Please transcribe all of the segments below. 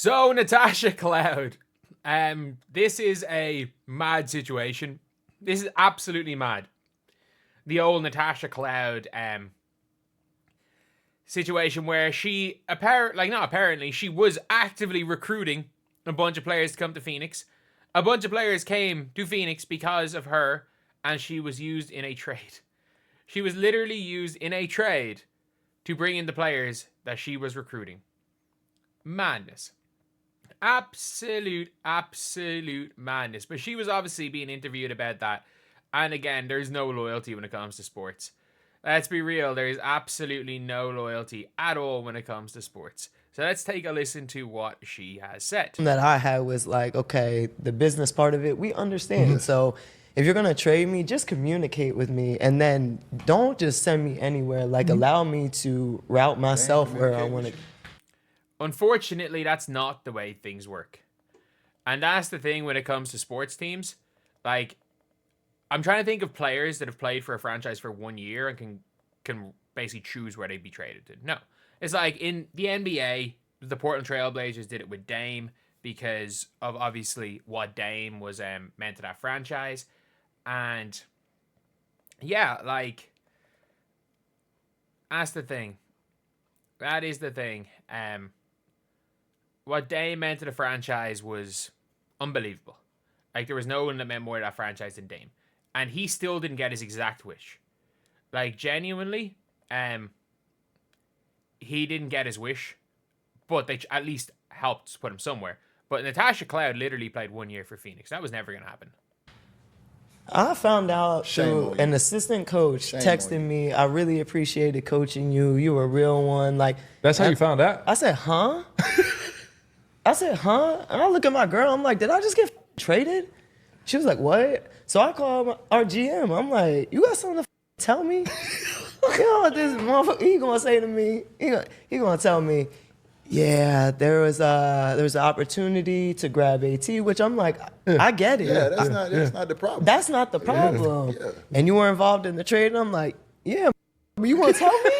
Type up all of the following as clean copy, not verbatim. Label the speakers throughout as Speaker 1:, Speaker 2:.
Speaker 1: So, Natasha Cloud. This is a mad situation. This is absolutely mad. The old Natasha Cloud situation where she she was actively recruiting a bunch of players to come to Phoenix. A bunch of players came to Phoenix because of her, and she was used in a trade. She was literally used in a trade to bring in the players that she was recruiting. Madness. Absolute madness. But she was obviously being interviewed about that. And again, there's no loyalty when it comes to sports. Let's be real, there is absolutely no loyalty at all when it comes to sports. So let's take a listen to what she has said.
Speaker 2: That I had was like, okay, the business part of it, we understand. So if you're going to trade me, just communicate with me. And then don't just send me anywhere. Like, allow me to route myself where I want to.
Speaker 1: Unfortunately, that's not the way things work. And that's the thing when it comes to sports teams. Like, I'm trying to think of players that have played for a franchise for 1 year and can basically choose where they'd be traded to. No. It's like in the NBA, the Portland Trail Blazers did it with Dame because of obviously what Dame was meant to that franchise. And yeah, like, that's the thing. That is the thing. What Dame meant to the franchise was unbelievable. Like, there was no one that meant more to that franchise than Dame. And he still didn't get his exact wish. Like, genuinely, he didn't get his wish, but they at least helped put him somewhere. But Natasha Cloud literally played 1 year for Phoenix. That was never going to happen.
Speaker 2: I found out through an assistant coach texting me, I really appreciated coaching you. You were a real one. Like,
Speaker 3: that's how you found out?
Speaker 2: I said, huh? And I look at my girl. I'm like, did I just get traded? She was like, what? So I called our GM. I'm like, you got something to tell me? You know what this motherfucker, he gonna say to me? He gonna tell me, yeah, there was an opportunity to grab AT, which I'm like, I get it.
Speaker 4: Yeah, that's not the problem.
Speaker 2: That's not the problem. Yeah. And you were involved in the trade, and I'm like, yeah, but you gonna tell me?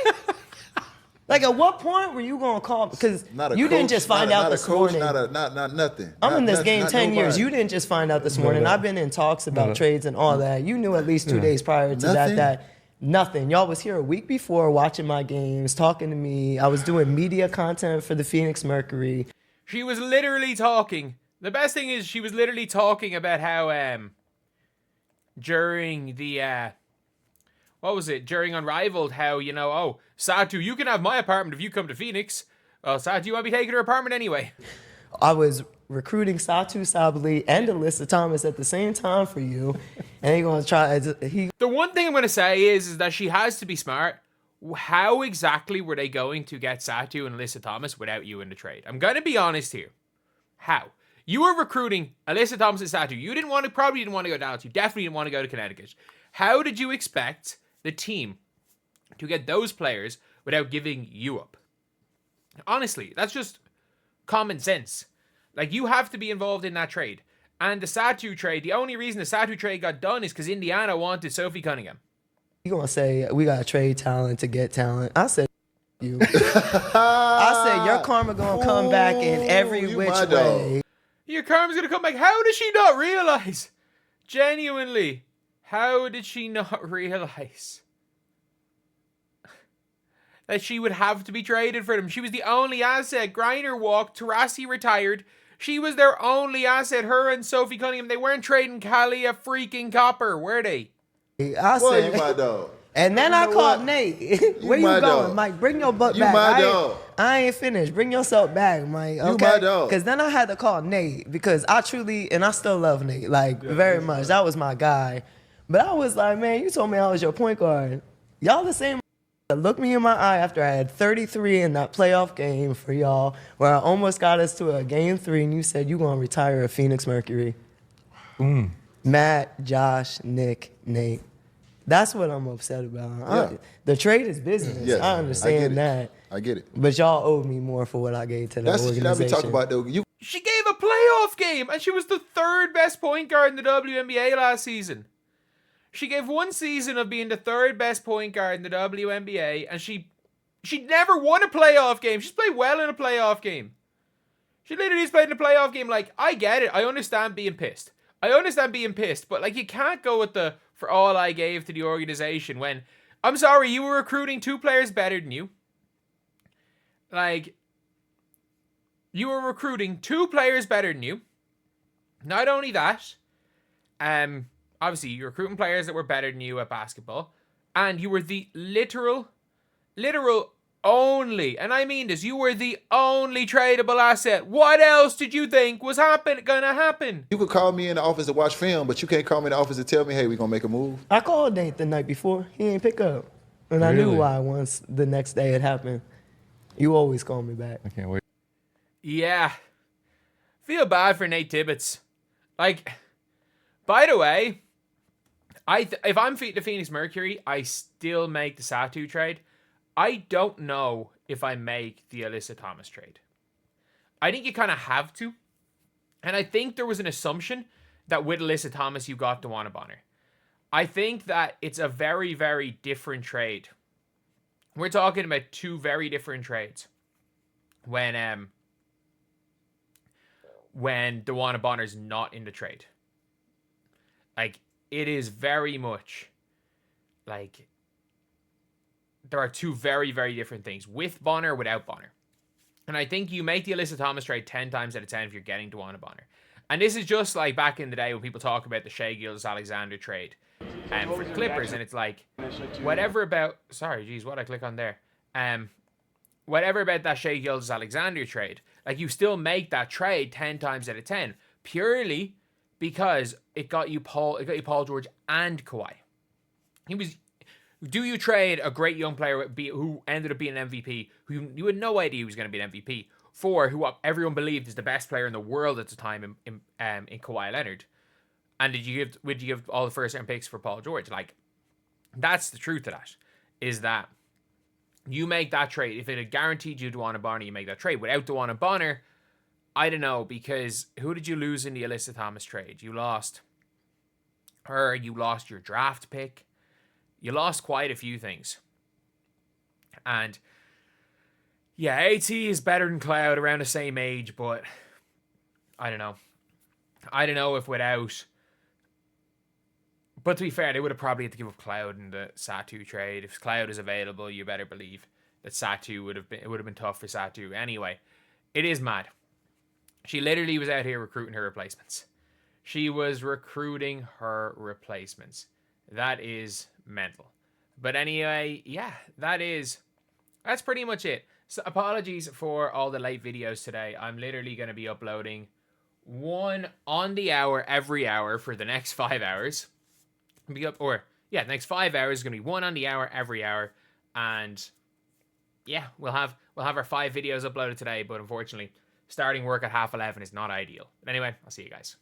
Speaker 2: Like, at what point were you gonna call? Because you didn't just find out this morning.
Speaker 4: Not nothing.
Speaker 2: I'm in this game 10 years. You didn't just find out this morning. I've been in talks about trades and all that. You knew at least 2 days prior to that nothing. Y'all was here a week before watching my games, talking to me. I was doing media content for the Phoenix Mercury.
Speaker 1: She was literally talking. The best thing is she was literally talking about how during the during Unrivaled, how, you know, oh, Satu, you can have my apartment if you come to Phoenix. Well, Satu, you want to be taking her apartment anyway?
Speaker 2: I was recruiting Satu Sabali and Alyssa Thomas at the same time for you. And he's going to try.
Speaker 1: The one thing I'm going to say is that she has to be smart. How exactly were they going to get Satu and Alyssa Thomas without you in the trade? I'm going to be honest here. How? You were recruiting Alyssa Thomas and Satu. You probably didn't want to go to Dallas. You definitely didn't want to go to Connecticut. How did you expect the team to get those players without giving you up? Honestly, that's just common sense. Like, you have to be involved in that trade. And the Satu trade, the only reason the Satu trade got done is because Indiana wanted Sophie Cunningham.
Speaker 2: You gonna say we gotta trade talent to get talent? I said you. I said your karma gonna come back in every which way.
Speaker 1: Your karma's gonna come back. How did she not realize? Genuinely, how did she not realize that she would have to be traded for them? She was the only asset. Griner walked. Taurasi retired. She was their only asset. Her and Sophie Cunningham. They weren't trading Callie a freaking copper, were they?
Speaker 2: I said,
Speaker 4: you my dog.
Speaker 2: And then I called Nate. Where you going,
Speaker 4: dog.
Speaker 2: Mike? Bring your butt
Speaker 4: You
Speaker 2: back.
Speaker 4: my dog.
Speaker 2: I ain't finished. Bring yourself back, Mike. Okay?
Speaker 4: You my dog.
Speaker 2: Because then I had to call Nate because I truly, and I still love Nate, very much. That was my guy. But I was like, man, you told me I was your point guard. Y'all the same. Look me in my eye after I had 33 in that playoff game for y'all, where I almost got us to a game 3, and you said you gonna retire a Phoenix Mercury. Matt, Josh, Nick, Nate. That's what I'm upset about. The trade is business.
Speaker 4: Yes,
Speaker 2: I understand that.
Speaker 4: I get it.
Speaker 2: But y'all owed me more for what I gave to the organization.
Speaker 4: That's what we talk about, though.
Speaker 1: She gave a playoff game, and she was the 3rd best point guard in the WNBA last season. She gave 1 season of being the 3rd best point guard in the WNBA, and she never won a playoff game. She's played well in a playoff game. She literally just played in a playoff game. Like, I get it. I understand being pissed. But, like, you can't go with the for all I gave to the organization when, I'm sorry, you were recruiting 2 players better than you. Like, you were recruiting 2 players better than you. Not only that, obviously, you're recruiting players that were better than you at basketball. And you were the literal only, and I mean this, you were the only tradable asset. What else did you think was gonna happen?
Speaker 4: You could call me in the office to watch film, but you can't call me in the office to tell me, hey, we're going to make a move.
Speaker 2: I called Nate the night before. He didn't pick up. And I knew why once the next day it happened. You always call me back.
Speaker 3: I can't wait.
Speaker 1: Yeah. Feel bad for Nate Tibbetts. Like, by the way, if I'm the Phoenix Mercury, I still make the Satu trade. I don't know if I make the Alyssa Thomas trade. I think you kind of have to. And I think there was an assumption that with Alyssa Thomas, you got DeWanna Bonner. I think that it's a very, very different trade. We're talking about 2 very different trades. When DeWanna Bonner's not in the trade. Like, it is very much like there are 2 very, very different things. With Bonner, without Bonner. And I think you make the Alyssa Thomas trade 10 times out of 10 if you're getting DeWanna Bonner. And this is just like back in the day when people talk about the Shai Gilgeous-Alexander trade for the Clippers. And it's like, whatever about... Sorry, geez, what I click on there? Whatever about that Shai Gilgeous-Alexander trade, like, you still make that trade 10 times out of 10. Purely because it got you Paul George and Kawhi. Do you trade a great young player who ended up being an MVP, who you had no idea he was going to be an MVP, for who everyone believed is the best player in the world at the time in Kawhi Leonard? And would you give all the first round picks for Paul George? Like, that's the truth of that, is that you make that trade. If it had guaranteed you DeWanna Bonner, you make that trade. Without DeWanna Bonner, I don't know, because who did you lose in the Alyssa Thomas trade? You lost her, you lost your draft pick. You lost quite a few things. And yeah, AT is better than Cloud, around the same age, but I don't know. I don't know if without... But to be fair, they would have probably had to give up Cloud in the Satu trade. If Cloud is available, you better believe that Satu would have been tough for Satu. Anyway, it is mad. She literally was out here recruiting her replacements. She was recruiting her replacements. That is mental. But anyway, yeah, that's pretty much it. So apologies for all the late videos today. I'm literally going to be uploading 1 on the hour every hour for the next 5 hours. The next 5 hours is going to be 1 on the hour every hour. And yeah, we'll have our 5 videos uploaded today, but unfortunately, starting work at 11:30 is not ideal. But anyway, I'll see you guys.